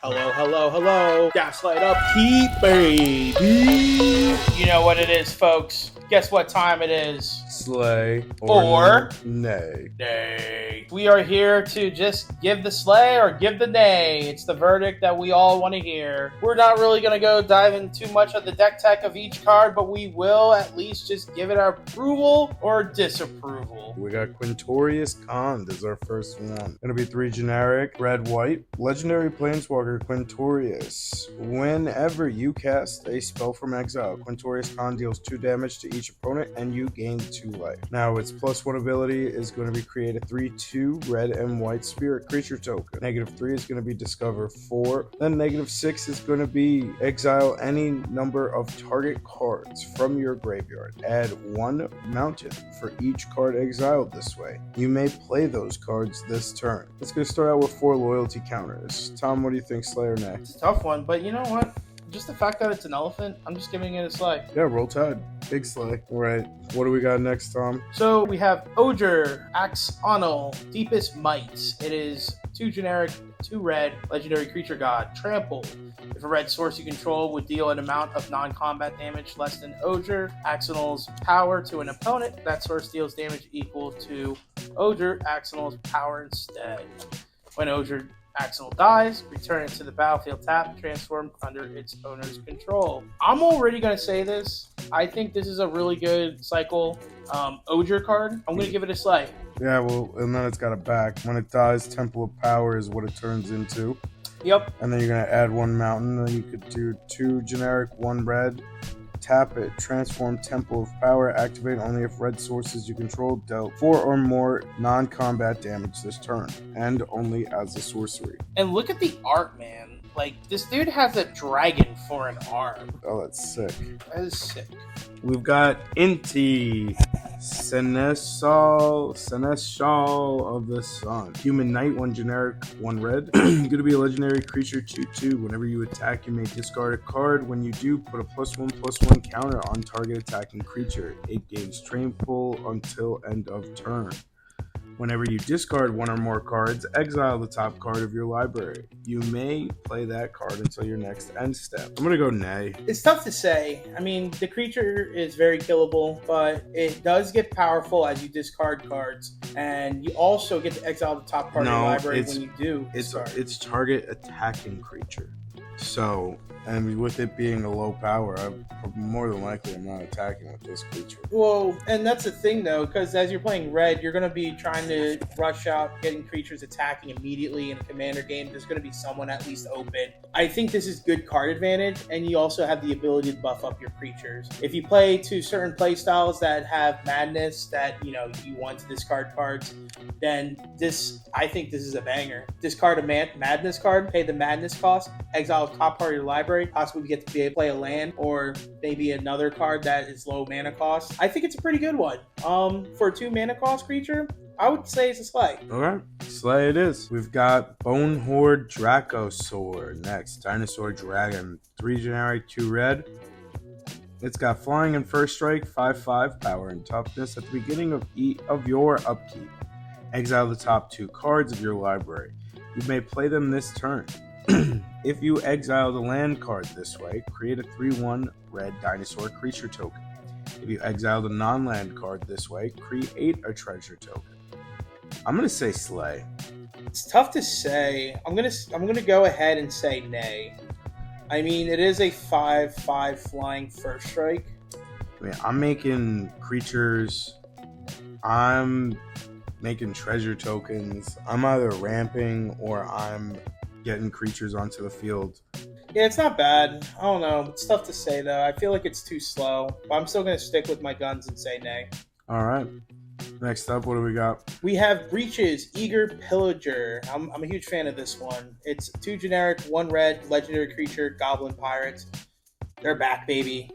Hello, hello, hello. Gaslight upkeep, baby. You know what it is, folks. Guess what time it is? Slay Or nay. Nay. We are here to just give the slay or give the nay. It's the verdict that we all want to hear. We're not really going to go dive into too much of the deck tech of each card, but we will at least just give it our approval or disapproval. We got Quintorius Kond as our first one. Gonna be 3 generic, red, white. Legendary Planeswalker Quintorius. Whenever you cast a spell from exile, Quintorius Kond deals 2 damage to each opponent and you gain 2 life. Now its +1 ability is going to be create a 3/2 red and white spirit creature token. -3 is going to be discover 4. Then -6 is going to be exile any number of target cards from your graveyard. Add 1 mountain for each card exiled this way. You may play those cards this turn. It's going to start out with 4 loyalty counters. Tom, what do you think, Slay or Nay? It's a tough one, but you know what? Just the fact that it's an elephant, I'm just giving it a slay. Yeah, roll tide. Big Slay. All right. What do we got next, Tom? So we have Oger, Axonal, Deepest Might. It is 2 generic, 2 red, legendary creature god, trample. If a red source you control would deal an amount of non-combat damage less than Oger, Axonal's power to an opponent, that source deals damage equal to Oger, Axonal's power instead. When Oger Axonal dies, return it to the battlefield tapped, transformed under its owner's control. I'm already going to say this. I think this is a really good cycle Oger card. I'm going to give it a slay. Yeah, well, and then it's got a back. When it dies, Temple of Power is what it turns into. Yep. And then you're going to add 1 mountain. Then you could do 2 generic, 1 red. Tap it, transform Temple of Power, activate only if red sources you control dealt 4 or more non-combat damage this turn, and only as a sorcery. And look at the art, man. Like, this dude has a dragon for an arm. Oh, that's sick. That is sick. We've got Inti, Seneschal of the Sun. Human Knight, 1 generic, 1 red. Going to be a legendary creature 2/2. Whenever you attack, you may discard a card. When you do, put a +1/+1 counter on target attacking creature. It gains trample until end of turn. Whenever you discard 1 or more cards, exile the top card of your library. You may play that card until your next end step. I'm going to go nay. It's tough to say. I mean, the creature is very killable, but it does get powerful as you discard cards. And you also get to exile the top card of your library when you do. It's target attacking creature. So, and with it being a low power, more than likely I'm not attacking with this creature. Well, and that's the thing though, because as you're playing red, you're going to be trying to rush out getting creatures attacking immediately in a commander game. There's going to be someone at least open. I think this is good card advantage, and you also have the ability to buff up your creatures. If you play to certain play styles that have madness, that you want to discard cards, then I think this is a banger. Discard a madness card, pay the madness cost, exile top part of your library, possibly get to be able to play a land or maybe another card that is low mana cost. I think it's a pretty good one. For a 2 mana cost creature, I would say it's a slay. Okay, slay it is. We've got Bone Horde Dracosaur next. Dinosaur Dragon, 3 generic, 2 red. It's got flying and first strike, 5/5, power and toughness. At the beginning of your upkeep, exile the top 2 cards of your library. You may play them this turn. If you exile the land card this way, create a 3/1 red dinosaur creature token. If you exile the non-land card this way, create a treasure token. I'm gonna say slay. It's tough to say. I'm gonna go ahead and say nay. I mean, it is a 5/5 flying first strike. I mean, I'm making creatures. I'm making treasure tokens. I'm either ramping or I'm getting creatures onto the field. Yeah, it's not bad. I don't know. It's tough to say, though. I feel like it's too slow. But I'm still going to stick with my guns and say nay. All right. Next up, what do we got? We have Breaches, Eager Pillager. I'm a huge fan of this one. It's 2 generic, 1 red, legendary creature, Goblin Pirates. They're back, baby.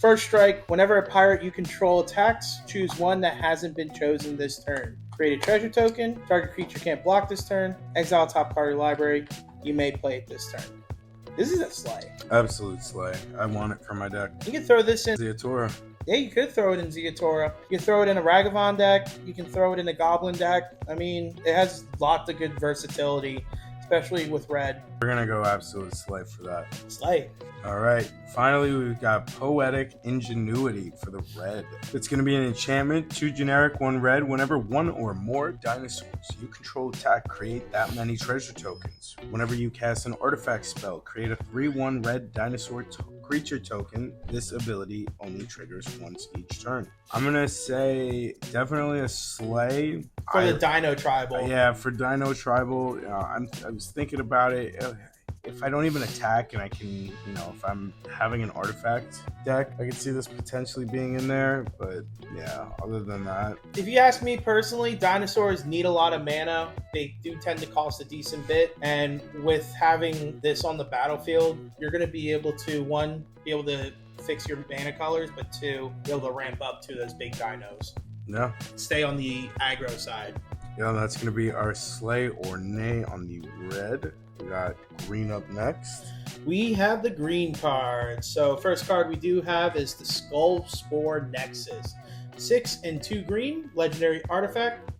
First strike, whenever a pirate you control attacks, choose one that hasn't been chosen this turn. Create a treasure token. Target creature can't block this turn. Exile top card of your library. You may play it this turn. This is a slay. Absolute slay. I want it for my deck. You can throw this in. Zeatora. Yeah, you could throw it in Zeatora. You can throw it in a Ragavan deck. You can throw it in a Goblin deck. I mean, it has lots of good versatility, especially with red. We're gonna go absolute slay for that. Slay. All right. Finally, we've got Poetic Ingenuity for the red. It's going to be an enchantment, 2 generic, 1 red. Whenever 1 or more dinosaurs you control attack, create that many treasure tokens. Whenever you cast an artifact spell, create a 3/1 red dinosaur creature token. This ability only triggers once each turn. I'm going to say definitely a slay. For the Dino Tribal. Yeah, for Dino Tribal. I was thinking about it. If I don't even attack and I can, if I'm having an artifact deck, I can see this potentially being in there. But yeah, other than that. If you ask me personally, dinosaurs need a lot of mana. They do tend to cost a decent bit. And with having this on the battlefield, you're going to be able to, 1, be able to fix your mana colors, but 2, be able to ramp up to those big dinos. Yeah. Stay on the aggro side. Yeah, that's going to be our slay or nay on the red. We got green up next. We have the green card. So first card we do have is the Skull Spore Nexus. 6 and 2 green, legendary artifact.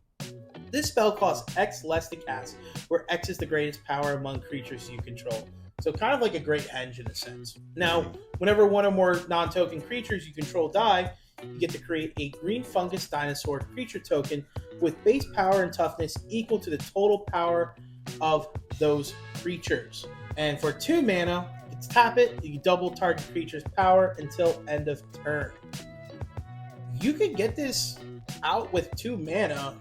This spell costs X less to cast, where X is the greatest power among creatures you control. So kind of like a Great Henge in a sense. Now, whenever 1 or more non-token creatures you control die, you get to create a green fungus dinosaur creature token with base power and toughness equal to the total power of those creatures. And for 2 mana, you tap it, you double target creature's power until end of turn. You can get this out with 2 mana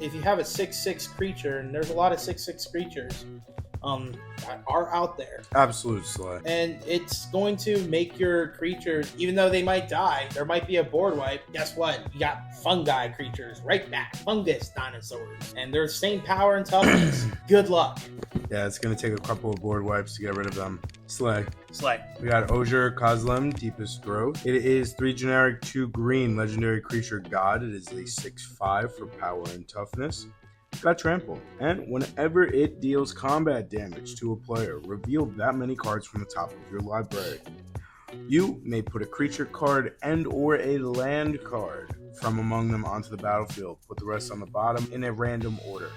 if you have a 6/6 creature, and there's a lot of 6/6 creatures that are out there. Absolute slay. And it's going to make your creatures, even though they might die, there might be a board wipe. Guess what? You got fungi creatures right back. Fungus dinosaurs. And they're the same power and toughness. Good luck. Yeah, it's going to take a couple of board wipes to get rid of them. Slay. Slay. We got Ozur Kozlem, Deepest Growth. It is 3 generic, 2 green, legendary creature god. It is a 6/5 for power and toughness. Got Trample, and whenever it deals combat damage to a player, reveal that many cards from the top of your library. You may put a creature card and or a land card from among them onto the battlefield. Put the rest on the bottom in a random order.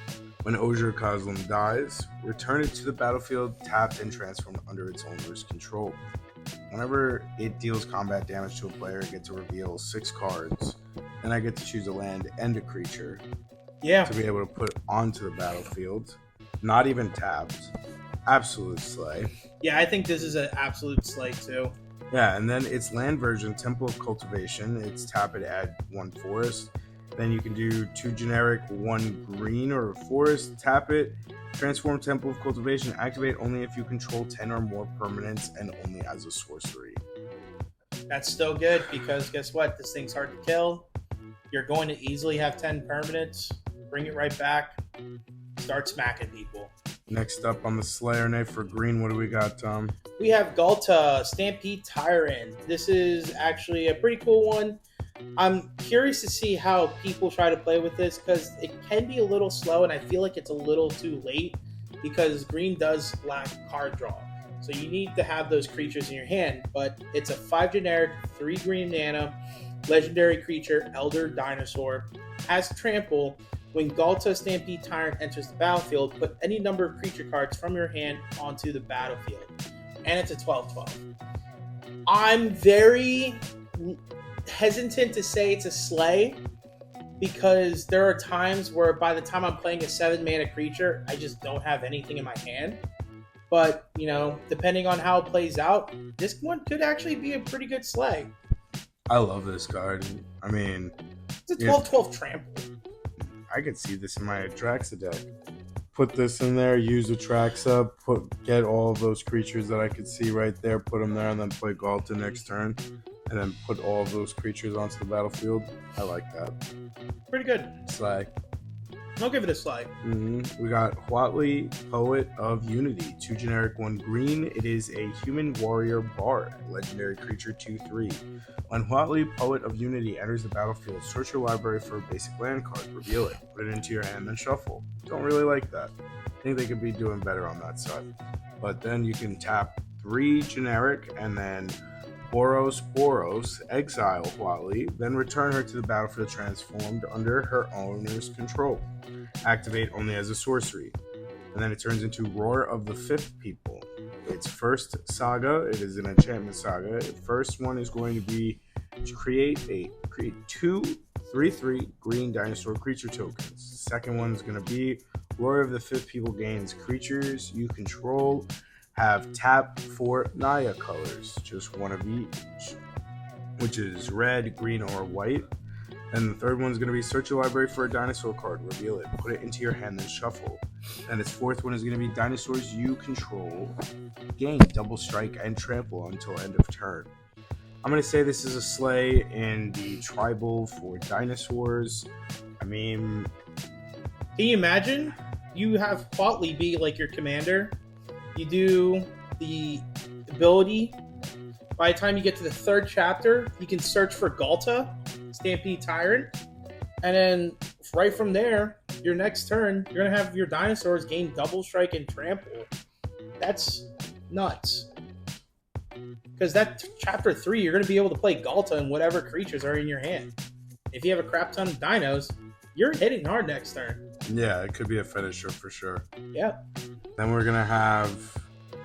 When Ozur Kozlem dies, return it to the battlefield tapped and transformed under its owner's control. Whenever it deals combat damage to a player, I get to reveal 6 cards, and I get to choose a land and a creature. Yeah. To be able to put onto the battlefield, not even tapped. Absolute slay. Yeah, I think this is an absolute slay too. Yeah, and then its land version, Temple of Cultivation. It's tap it, add 1 forest. Then you can do 2 generic, 1 green or a forest, tap it, transform Temple of Cultivation, activate only if you control 10 or more permanents and only as a sorcery. That's still good because guess what? This thing's hard to kill. You're going to easily have 10 permanents. Bring it right back. Start smacking people. Next up on the Slayer Knight for green, what do we got, Tom? We have Galta, Stampede Tyrant. This is actually a pretty cool one. I'm curious to see how people try to play with this because it can be a little slow and I feel like it's a little too late because green does lack card draw. So you need to have those creatures in your hand, but it's a 5 generic, 3 green mana, legendary creature, Elder Dinosaur, has Trample. When Galta Stampede Tyrant enters the battlefield, put any number of creature cards from your hand onto the battlefield. And it's a 12/12. I'm very hesitant to say it's a slay because there are times where by the time I'm playing a 7 mana creature, I just don't have anything in my hand. But, depending on how it plays out, this one could actually be a pretty good slay. I love this card. I mean, it's a 12/12 Trample. I could see this in my Atraxa deck. Put this in there, use Atraxa, get all of those creatures that I could see right there, put them there, and then play Galta next turn, and then put all of those creatures onto the battlefield. I like that. Pretty good. Slay. I'll give it a slide. We got Huatli, Poet of Unity, 2 generic, 1 green. It is a human warrior bard, legendary creature 2/3. When Huatli, Poet of Unity enters the battlefield, search your library for a basic land card, reveal it, put it into your hand, then shuffle. Don't really like that. I think they could be doing better on that side. But then you can tap 3 generic and then Boros, exile Huatli, then return her to the battlefield transformed under her owner's control. Activate only as a sorcery. and then it turns into Roar of the Fifth People. Its first saga, it is an enchantment saga. The first one is going to be to create two 3/3 green dinosaur creature tokens. The second one is going to be Roar of the Fifth People gains creatures you control have tap 4 Naya colors, just one of each, which is red, green, or white. And the third one is going to be search your library for a dinosaur card, reveal it, put it into your hand, then shuffle. And its fourth one is going to be dinosaurs you control gain double strike and trample until end of turn. I'm going to say this is a sleigh in the tribal for dinosaurs. I mean, can you imagine? You have Quatley be like your commander. You do the ability. By the time you get to the third chapter, you can search for Galta, Stampede Tyrant. And then right from there, your next turn, you're going to have your dinosaurs gain double strike and trample. That's nuts. Because that chapter 3, you're going to be able to play Galta and whatever creatures are in your hand. If you have a crap ton of dinos, you're hitting hard next turn. Yeah, it could be a finisher for sure. Yep. Then we're going to have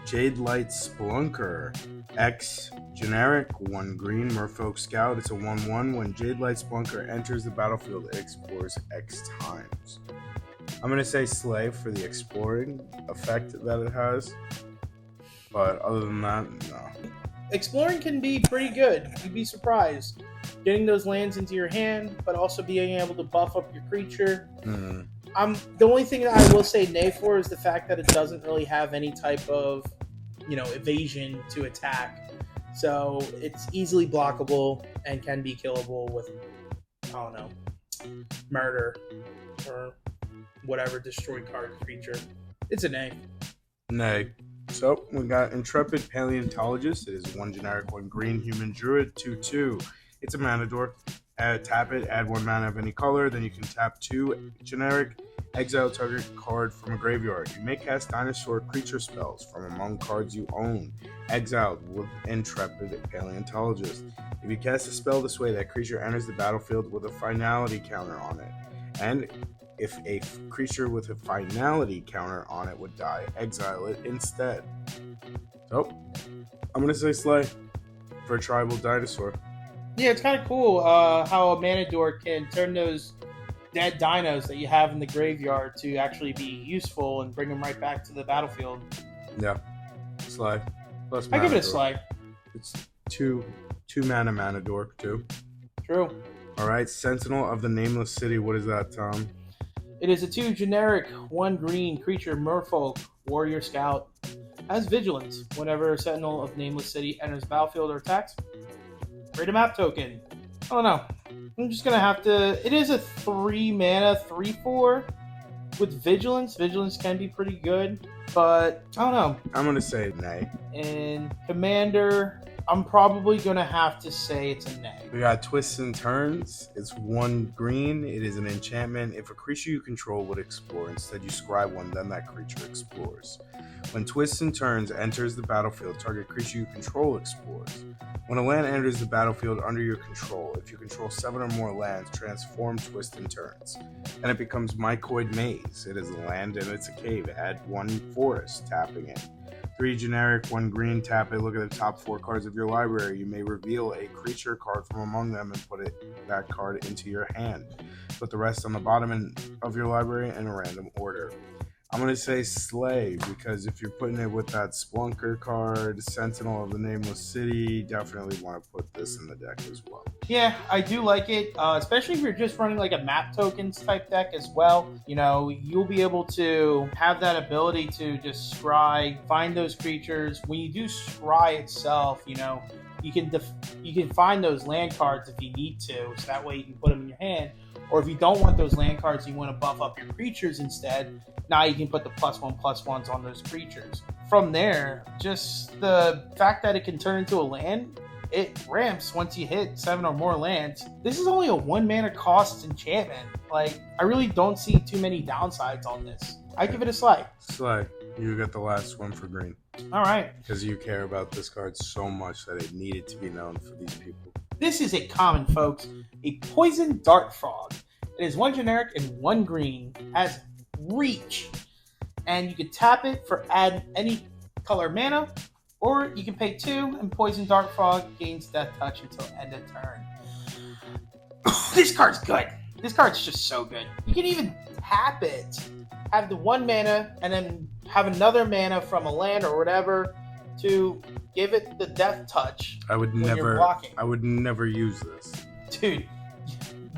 Jade Light Splunker. X generic, 1 green, Merfolk Scout. It's a 1/1. When Jade Light Splunker enters the battlefield, it explores X times. I'm going to say Slay for the exploring effect that it has. But other than that, no. Exploring can be pretty good. You'd be surprised. Getting those lands into your hand, but also being able to buff up your creature. Mm-hmm. The only thing that I will say nay for is the fact that it doesn't really have any type of, evasion to attack. So it's easily blockable and can be killable with, murder or whatever destroy card creature. It's a nay. Nay. So we got Intrepid Paleontologist. It is 1 generic, 1 green, human druid, 2/2. It's a mana dork. Tap it, add 1 mana of any color, then you can tap 2 generic, exile target card from a graveyard. You may cast dinosaur creature spells from among cards you own, exiled with Intrepid Paleontologist. If you cast a spell this way, that creature enters the battlefield with a finality counter on it. And if a creature with a finality counter on it would die, exile it instead. So, I'm going to say Slay for a tribal dinosaur. Yeah, it's kind of cool how a mana dork can turn those dead dinos that you have in the graveyard to actually be useful and bring them right back to the battlefield. Yeah, Slay. Plus I give it a dork. Slay. It's two mana dork too. True. All right, Sentinel of the Nameless City. What is that, Tom? It is a 2 generic, 1 green creature, Merfolk, Warrior Scout. Has Vigilance. Whenever a Sentinel of Nameless City enters the battlefield or attacks, create a map token. I don't know. I'm just going to have to... It is a 3 mana, 3/4 with Vigilance. Vigilance can be pretty good, but I don't know. I'm going to say nay. And Commander, I'm probably going to have to say it's a nay. We got Twists and Turns. It's 1 green. It is an enchantment. If a creature you control would explore, instead you scry 1, then that creature explores. When Twists and Turns enters the battlefield, target creature you control explores. When a land enters the battlefield under your control, if you control 7 or more lands, transform Twist and Turns. And it becomes Mycoid Maze. It is a land and it's a cave. Add 1 forest, tapping it. 3 generic, 1 green, tap it. Look at the top 4 cards of your library. You may reveal a creature card from among them and put that card into your hand. Put the rest on the bottom of your library in a random order. I'm going to say Slay, because if you're putting it with that Splunker card, Sentinel of the Nameless City, definitely want to put this in the deck as well. Yeah, I do like it, especially if you're just running like a map tokens type deck as well. You'll be able to have that ability to just scry, find those creatures. When you do scry itself, you can find those land cards if you need to, so that way you can put them in your hand. Or if you don't want those land cards, you want to buff up your creatures instead, now you can put the +1/+1s on those creatures. From there, just the fact that it can turn into a land, it ramps once you hit 7 or more lands. This is only a 1 mana cost enchantment. I really don't see too many downsides on this. I give it a Slay. Slay. You got the last one for green. All right. Because you care about this card so much that it needed to be known for these people. This is a common, folks. A Poison Dart Frog. It is 1 generic and 1 green. Has Reach. and you can tap it for add any color mana, or you can pay 2 and Poison Dark Frog gains Death Touch until end of turn. This card's good. This card's just so good. You can even tap it, have the 1 mana, and then have another mana from a land or whatever to give it the Death Touch. I would never use this. Dude,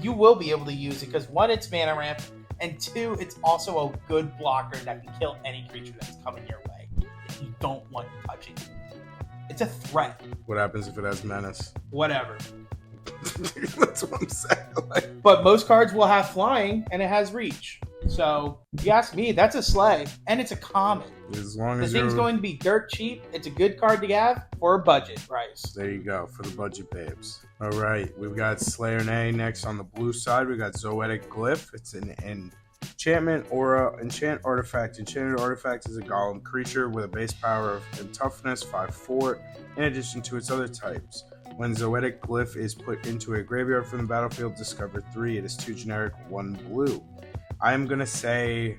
you will be able to use it because 1, it's mana ramp, and 2, it's also a good blocker that can kill any creature that's coming your way if you don't want touching it. It's a threat. What happens if it has menace? Whatever. That's what I'm saying. But most cards will have flying, and it has reach. So, if you ask me, that's a slay, and it's a common. As long as the thing's going to be dirt cheap. It's a good card to have for a budget price. There you go, for the budget babes. All right, we've got Slayer A next on the blue side. We got Zoetic Glyph. It's an enchantment aura, enchant artifact. Enchanted artifact is a golem creature with a base power of and toughness 5/4, in addition to its other types. When Zoetic Glyph is put into a graveyard from the battlefield, discover 3. It is 2 generic, 1 blue. I'm going to say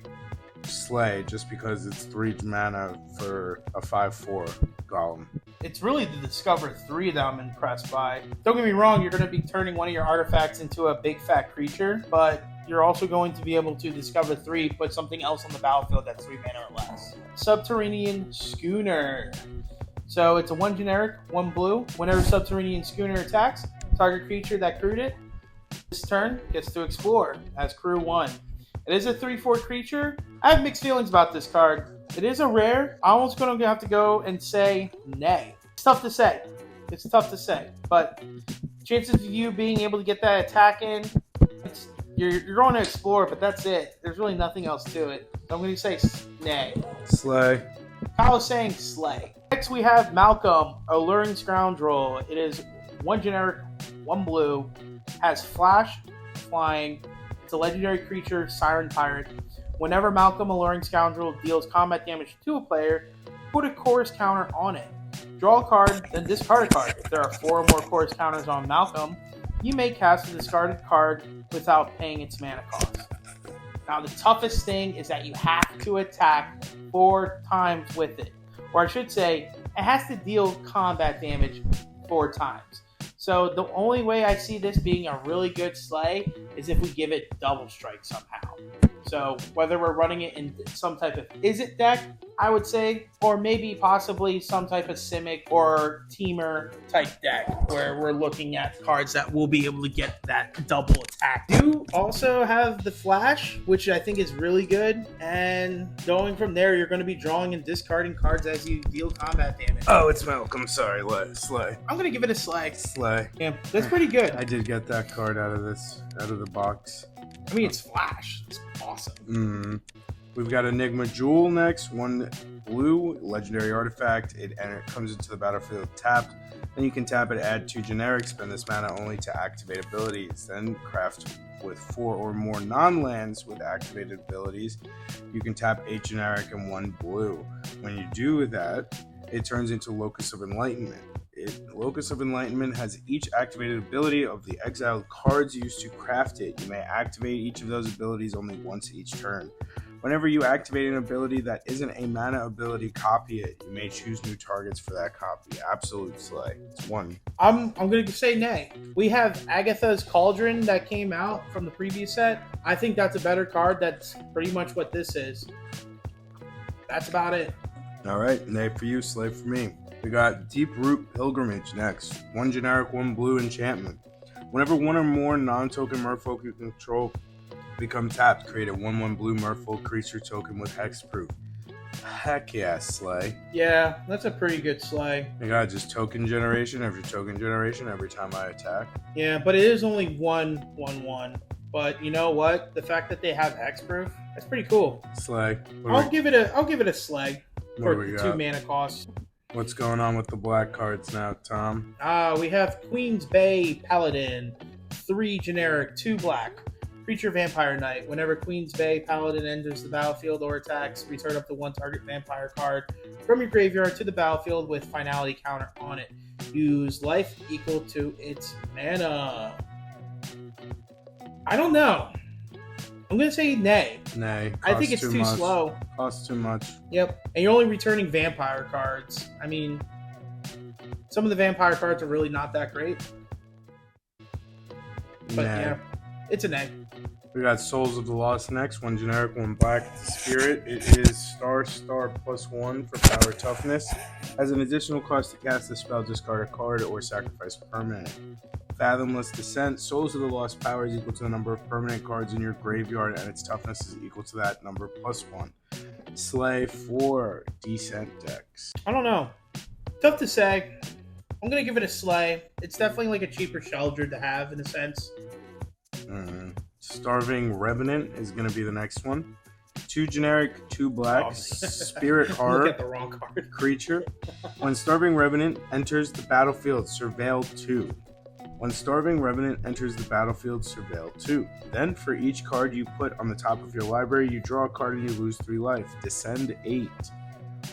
Slay, just because it's 3 mana for a 5/4 golem. It's really the Discover 3 that I'm impressed by. Don't get me wrong, you're going to be turning one of your artifacts into a big fat creature, but you're also going to be able to Discover 3, put something else on the battlefield that's 3 mana or less. Subterranean Schooner. So it's a 1 generic, 1 blue. Whenever Subterranean Schooner attacks, target creature that crewed it this turn gets to explore as crew 1. It is a 3/4 creature. I have mixed feelings about this card. It is a rare. I'm almost going to have to go and say nay. It's tough to say. But chances of you being able to get that attack in, you're going to explore, but that's it. There's really nothing else to it. So I'm going to say nay. Slay. Kyle is saying slay. Next we have Malcolm, Alluring Scoundrel. It is 1 generic, 1 blue. Has flash, flying. It's a legendary creature, Siren Pirate. Whenever Malcolm, Alluring Scoundrel, deals combat damage to a player, put a chorus counter on it. Draw a card, then discard a card. If there are 4 or more chorus counters on Malcolm, you may cast a discarded card without paying its mana cost. Now, the toughest thing is that you have to attack 4 times with it. Or I should say, it has to deal combat damage 4 times. So the only way I see this being a really good slay is if we give it double strike somehow. So whether we're running it in some type of Izzet deck, I would say, or maybe possibly some type of Simic or Teamer type deck where we're looking at cards that will be able to get that double attack. You also have the Flash, which I think is really good. And going from there, you're going to be drawing and discarding cards as you deal combat damage. Oh, it's Malcolm. Sorry, Slay. I'm going to give it a slay. Slay. Yeah, that's pretty good. I did get that card out of the box. I mean, it's Flash. It's awesome. We've got Enigma Jewel next. 1 blue, legendary artifact. It comes into the battlefield tapped. Then you can tap it, add 2 generic, spend this mana only to activate abilities. Then craft with 4 or more non-lands with activated abilities. You can tap 8 generic and 1 blue. When you do that, it turns into Locus of Enlightenment. Locus of Enlightenment has each activated ability of the exiled cards used to craft it. You may activate each of those abilities only once each turn. Whenever you activate an ability that isn't a mana ability, copy it. You may choose new targets for that copy. Absolute slay. It's 1. I'm going to say nay. We have Agatha's Cauldron that came out from the previous set. I think that's a better card. That's pretty much what this is. That's about it. All right. Nay for you, slay for me. We got Deep Root Pilgrimage next. 1 generic, 1 blue enchantment. Whenever 1 or more non-token merfolk you control become tapped, create a 1/1 blue merfolk creature token with hexproof. Heck yeah, slay. Yeah, that's a pretty good slay. I got just token generation after token generation every time I attack. Yeah, but it is only 1/1/1. But you know what? The fact that they have hexproof, that's pretty cool. Slay. I'll give it a slay for the 2 mana cost. What's going on with the black cards now, Tom? We have Queen's Bay Paladin, 3 generic, 2 black. Creature Vampire Knight. Whenever Queen's Bay Paladin enters the battlefield or attacks, return up to 1 target vampire card from your graveyard to the battlefield with finality counter on it. Use life equal to its mana. I don't know. I'm going to say nay. Nay. I think it's too slow. Costs too much. Yep. And you're only returning vampire cards. I mean, some of the vampire cards are really not that great. But yeah, it's a nay. We got Souls of the Lost next. 1 generic, 1 black. Spirit. It is star +1 for power toughness. As an additional cost to cast a spell, discard a card or sacrifice a permanent. Fathomless Descent. Souls of the Lost power is equal to the number of permanent cards in your graveyard, and its toughness is equal to that number +1. Slay for Descent decks. I don't know. Tough to say. I'm going to give it a slay. It's definitely like a cheaper Sheldred to have in a sense. Starving Revenant is going to be the next one. 2 generic, 2 black, Spirit Horror. Look at the wrong card. Creature. When Starving Revenant enters the battlefield, surveil 2. When Starving Revenant enters the battlefield, surveil 2. Then, for each card you put on the top of your library, you draw a card and you lose 3 life. Descend 8.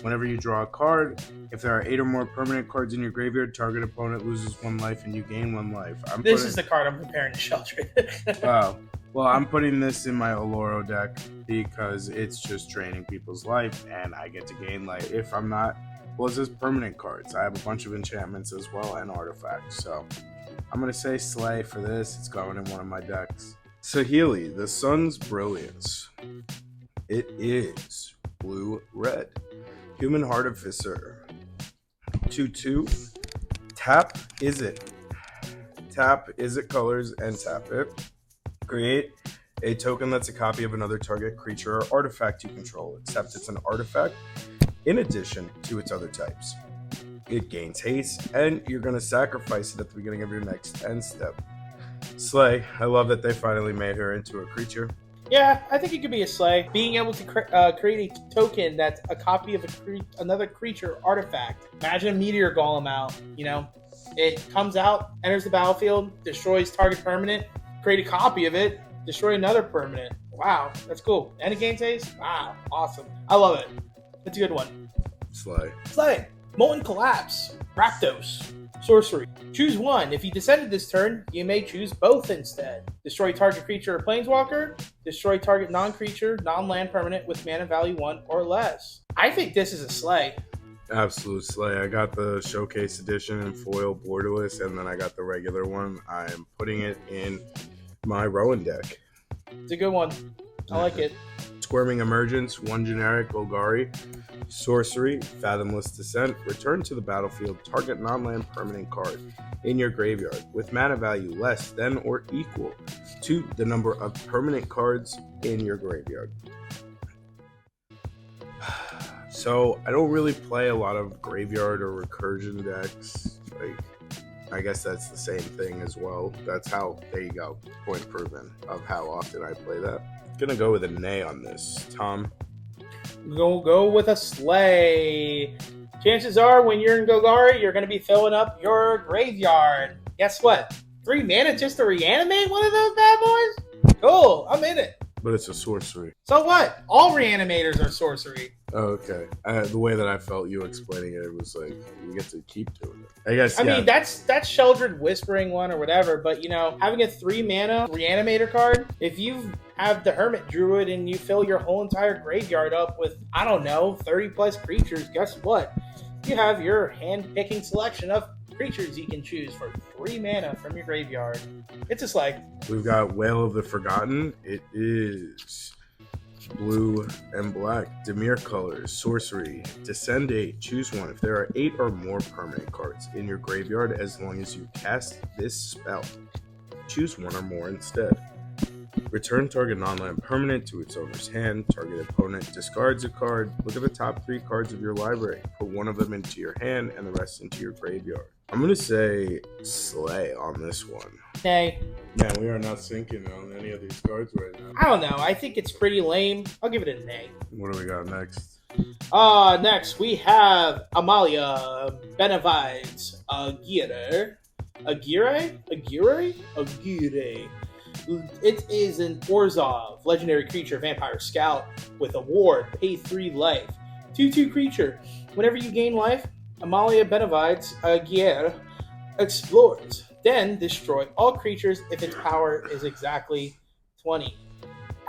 Whenever you draw a card, if there are 8 or more permanent cards in your graveyard, target opponent loses 1 life and you gain 1 life. This is the card I'm comparing to Sheldred. Wow. Well, I'm putting this in my Oloro deck because it's just draining people's life and I get to gain life. If I'm not, well, it's just permanent cards. I have a bunch of enchantments as well and artifacts. So I'm going to say Slay for this. It's going in one of my decks. Saheeli, the Sun's Brilliance. It is blue-red. Human Artificer. 2/2. Tap Is It. Tap Is It colors and tap it. Create a token that's a copy of another target creature or artifact you control, except it's an artifact in addition to its other types. It gains haste, and you're going to sacrifice it at the beginning of your next end step. Slay. I love that they finally made her into a creature. Yeah, I think it could be a slay. Being able to create a token that's a copy of another creature artifact. Imagine a meteor golem out, you know. It comes out, enters the battlefield, destroys target permanent, create a copy of it, destroy another permanent. Wow, that's cool. And it gains haste? Wow, awesome. I love it. It's a good one. Slay. Slay. Molten Collapse. Rakdos. Sorcery. Choose one. If you descended this turn, you may choose both instead. Destroy target creature or planeswalker. Destroy target non-creature, non-land permanent with mana value 1 or less. I think this is a slay. Absolute slay. I got the Showcase Edition in foil borderless, and then I got the regular one. I'm putting it in my Rowan deck. It's a good one. I like it. Squirming Emergence, 1 generic, Golgari. Sorcery, Fathomless Descent. Return to the battlefield target non-land permanent card in your graveyard with mana value less than or equal to the number of permanent cards in your graveyard. So I don't really play a lot of graveyard or recursion decks. Like, I guess that's the same thing as well. That's how, there you go, point proven of how often I play that. Gonna go with a nay on this. Tom? Go with a slay. Chances are when you're in Golgari, you're going to be filling up your graveyard. Guess what? 3 mana just to reanimate one of those bad boys? Cool, I'm in it. But it's a sorcery. So what? All reanimators are sorcery. Oh, okay. The way that I felt you explaining it was like, you get to keep doing it. I guess, I mean, that's Sheldred whispering one or whatever, but, you know, having a 3 mana reanimator card, if you have the Hermit Druid and you fill your whole entire graveyard up with, I don't know, 30 plus creatures, guess what? You have your hand-picking selection of creatures you can choose for 3 mana from your graveyard. It's a slay. We've got Whale of the Forgotten. It is blue and black. Dimir colors. Sorcery. Descend 8. Choose one. If there are 8 or more permanent cards in your graveyard, as long as you cast this spell, choose 1 or more instead. Return target non-land permanent to its owner's hand. Target opponent discards a card. Look at the top 3 cards of your library. Put 1 of them into your hand and the rest into your graveyard. I'm going to say slay on this one. Nay. Man, we are not sinking on any of these cards right now. I don't know. I think it's pretty lame. I'll give it a nay. What do we got next? Next we have Amalia Benavides Aguirre. Aguirre? It is an Orzhov, legendary creature, vampire scout with a ward, pay 3 life. 2/2 creature. Whenever you gain life, Amalia Benavides Aguirre explores. Then destroy all creatures if its power is exactly 20.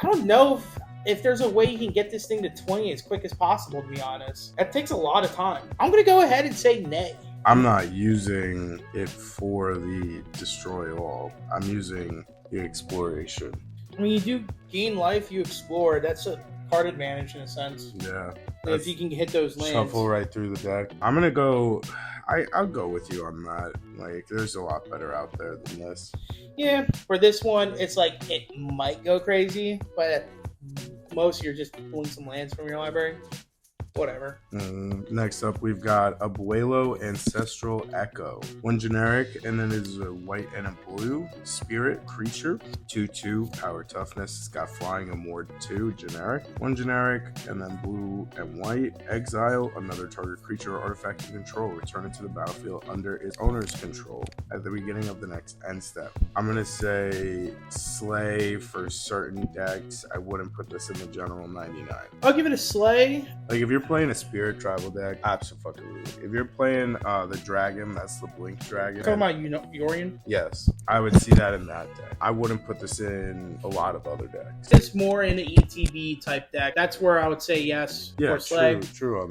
I don't know if there's a way you can get this thing to 20 as quick as possible, to be honest. That takes a lot of time. I'm going to go ahead and say nay. I'm not using it for the destroy all. I'm using the exploration. When you do gain life, you explore. That's a card advantage in a sense. Yeah. If you can hit those lands. Shuffle right through the deck. I'm going to go... I'll go with you on that. Like, there's a lot better out there than this. Yeah, for this one, it's like it might go crazy, but at most you're just pulling some lands from your library. Whatever. Next up, we've got Abuelo Ancestral Echo. One generic, and then it's a white and a blue. Spirit creature. 2/2 power toughness. It's got flying and ward 2. Generic. One generic, and then blue and white. Exile another target creature or artifact you control. Return it to the battlefield under its owner's control at the beginning of the next end step. I'm going to say Slay for certain decks. I wouldn't put this in the general 99. I'll give it a Slay. Like, if you're playing a Spirit Tribal deck, absolutely. If you're playing the Dragon, that's the Blink Dragon. Talking about Yorion? Yes, I would see that in that deck. I wouldn't put this in a lot of other decks. It's more in the ETB type deck. That's where I would say yes. Yeah, for Slay. true on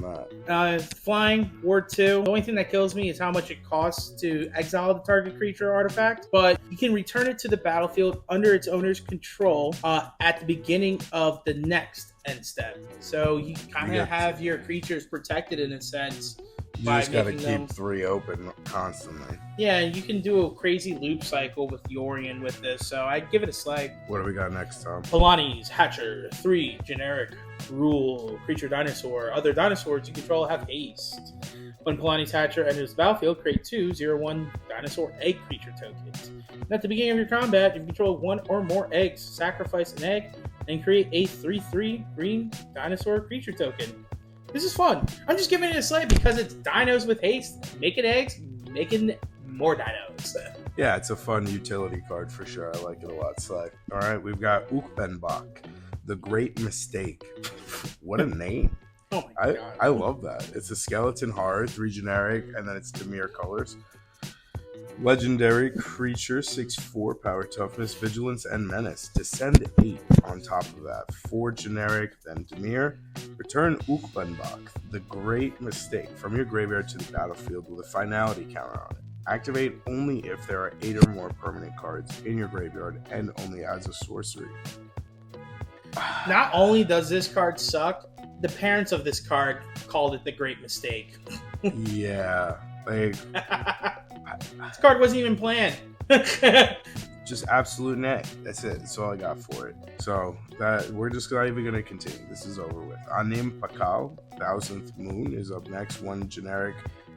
that. Flying, Ward 2. The only thing that kills me is how much it costs to exile the target creature or artifact, but you can return it to the battlefield under its owner's control at the beginning of the next end step. So you kind of have your creatures protected in a sense. You just got to keep 3 open constantly. Yeah, you can do a crazy loop cycle with Yorion with this, so I'd give it a Slay. What do we got next, Tom? Polani's Hatcher, 3, generic, rule, creature dinosaur. Other dinosaurs you control have haste. When Polani's Hatcher enters the battlefield, create 2 0/1 dinosaur egg creature tokens. And at the beginning of your combat, if you control 1 or more eggs, sacrifice an egg and create a 3/3 green dinosaur creature token. This is fun. I'm just giving it a Slay because it's dinos with haste, making eggs, making more dinos. Yeah, it's a fun utility card for sure. I like it a lot, Slay. All right, we've got Ukbenbach, the Great Mistake. What a name. Oh my god. I love that. It's a skeleton horror, 3 generic, and then it's Dimir colors. Legendary creature, 6/4 power toughness, vigilance, and menace. Descend 8 on top of that. 4 generic, then Dimir. Return Ukbenbach, the Great Mistake, from your graveyard to the battlefield with a finality counter on it. Activate only if there are 8 or more permanent cards in your graveyard and only as a sorcery. Not only does this card suck, the parents of this card called it the Great Mistake. Yeah, like... This card wasn't even planned. Just absolute net. That's it. That's all I got for it. So that we're just not even gonna continue. This is over with. Anim Pakal, 1000th Moon, is up next. 1 generic,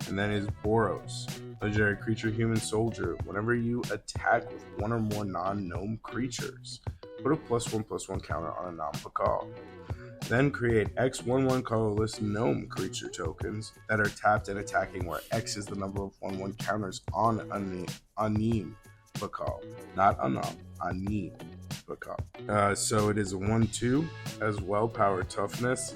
and then is Boros, legendary creature, human soldier. Whenever you attack with 1 or more non-gnome creatures, put a +1/+1 counter on a non-Pakal. Then create X 1/1 colorless gnome creature tokens that are tapped and attacking, where X is the number of 1/1 counters on Anim Pakal. Not Anam, Anim Pakal. So it is a 1/2 as well, power toughness.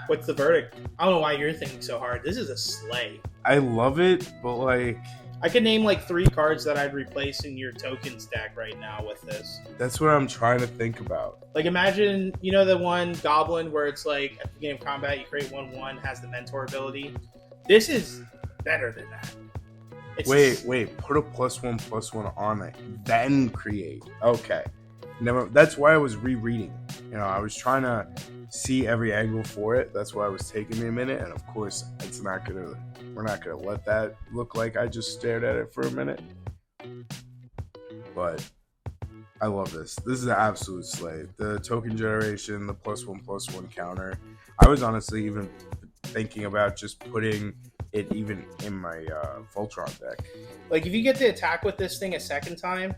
What's the verdict? I don't know why you're thinking so hard. This is a Slay. I love it, but like... I could name like 3 cards that I'd replace in your token stack right now with this. That's what I'm trying to think about. Like, imagine, you know, the one Goblin where it's like at the beginning of combat, you create 1/1, has the mentor ability. This is better than that. It's Wait, put a +1/+1 on it, then create. Okay. Never. That's why I was rereading. You know, I was trying to see every angle for it. That's why it was taking me a minute, and of course, we're not gonna let that look like I just stared at it for a minute. But I love this. This is an absolute Slay. The token generation, the +1/+1 counter. I was honestly even thinking about just putting it even in my Voltron deck. Like, if you get to attack with this thing a second time,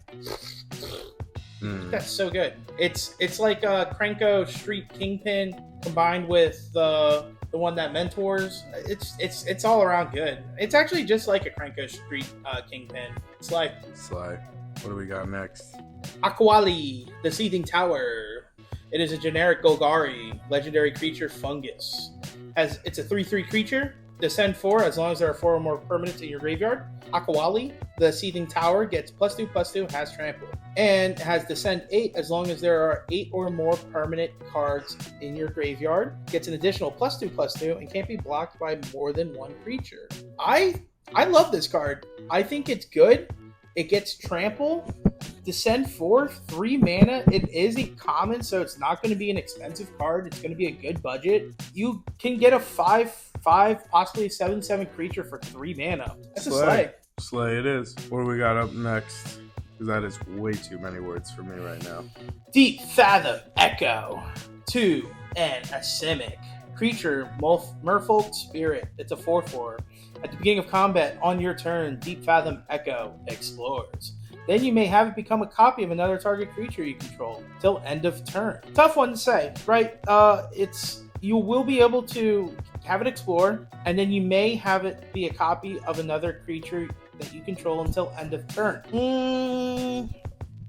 that's so good. It's like a Krenko Street Kingpin combined with the one that mentors. It's all around good. It's actually just like a Krenko Street Kingpin. Slay. What do we got next? Aquali, the Seething Tower. It is a generic Golgari, legendary creature, fungus. It's a 3/3 creature. Descend 4 as long as there are 4 or more permanents in your graveyard. Aquali, the Seething Tower, gets +2/+2, has trample. and has Descend 8 as long as there are 8 or more permanent cards in your graveyard. Gets an additional +2/+2 and can't be blocked by more than one creature. I love this card. I think it's good. It gets Trample, Descend 4, 3 mana. It is a common, so it's not going to be an expensive card. It's going to be a good budget. You can get a 5/5, possibly 7/7 creature for 3 mana. That's a slay. Slay it is. What do we got up next? Because that is way too many words for me right now. Deep Fathom Echo. 2 and a Simic. Creature, Merfolk Spirit. It's a 4/4. At the beginning of combat, on your turn, Deep Fathom Echo explores. Then you may have it become a copy of another target creature you control till end of turn. Tough one to say, right? You will be able to have it explore, and then you may have it be a copy of another creature that you control until end of turn.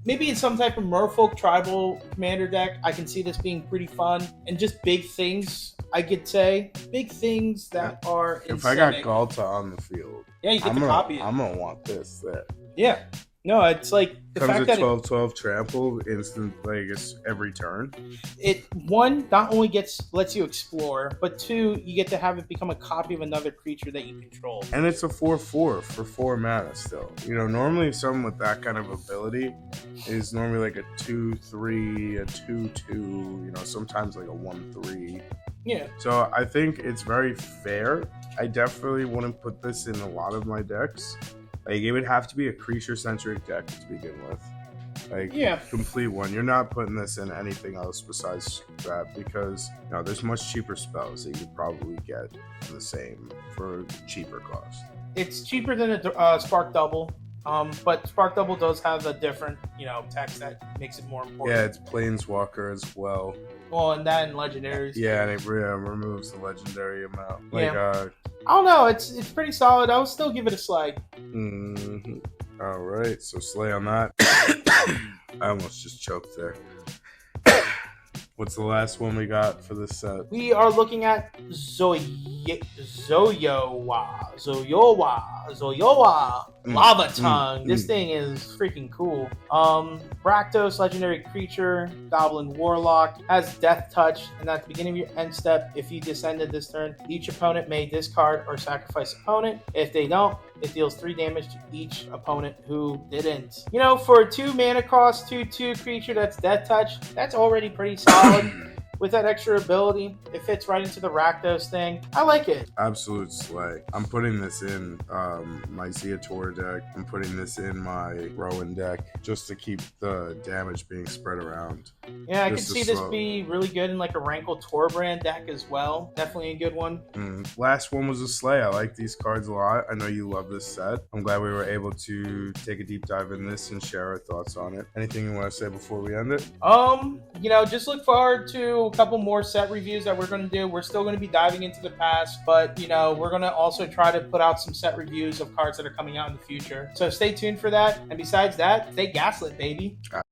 Maybe in some type of Merfolk tribal commander deck, I can see this being pretty fun. And just big things, I could say. Big things that are in If I got Galta on the field, yeah, you get the copy. I'm going to want this there. Yeah. No, it's like the Comes fact with that 12/12 trample, instant, like it's every turn. it one not only lets you explore, but 2, you get to have it become a copy of another creature that you control. And it's a 4/4 for 4 mana still. You know, normally someone with that kind of ability is normally like a 2/3, a 2/2, you know, sometimes like a 1/3. Yeah. So I think it's very fair. I definitely wouldn't put this in a lot of my decks. Like, it would have to be a creature-centric deck to begin with. Like, Yeah. complete one. You're not putting this in anything else besides that because, you know, there's much cheaper spells that you could probably get the same for cheaper cost. It's cheaper than a Spark Double, but Spark Double does have a different, text that makes it more important. Yeah, it's Planeswalker as well. Well, and that and Legendaries. Yeah, and it removes the legendary amount. Like, I don't know. It's pretty solid. I would still give it a slay. All right, so slay on that. I almost just choked there. What's the last one we got for this set? We are looking at Zoyowa, Lava Tongue. This thing is freaking cool. Rakdos, legendary creature, Goblin Warlock, has Death Touch, and at the beginning of your end step, if you descended this turn, each opponent may discard or sacrifice opponent. If they don't, it deals 3 damage to each opponent who didn't. For a 2 mana cost, 2/2 creature that's Death Touch, that's already pretty solid. With that extra ability, it fits right into the Rakdos thing. I like it. Absolute slay. I'm putting this in my Zeator deck. I'm putting this in my Rowan deck just to keep the damage being spread around. Yeah, I could see this be really good in like a Rankle Torbrand deck as well. Definitely a good one. Last one was a slay. I like these cards a lot. I know you love this set. I'm glad we were able to take a deep dive in this and share our thoughts on it. Anything you want to say before we end it? Just look forward to a couple more set reviews that we're going to do. We're still going to be diving into the past, but we're going to also try to put out some set reviews of cards that are coming out in the future. So stay tuned for that. And besides that, stay gaslit, baby.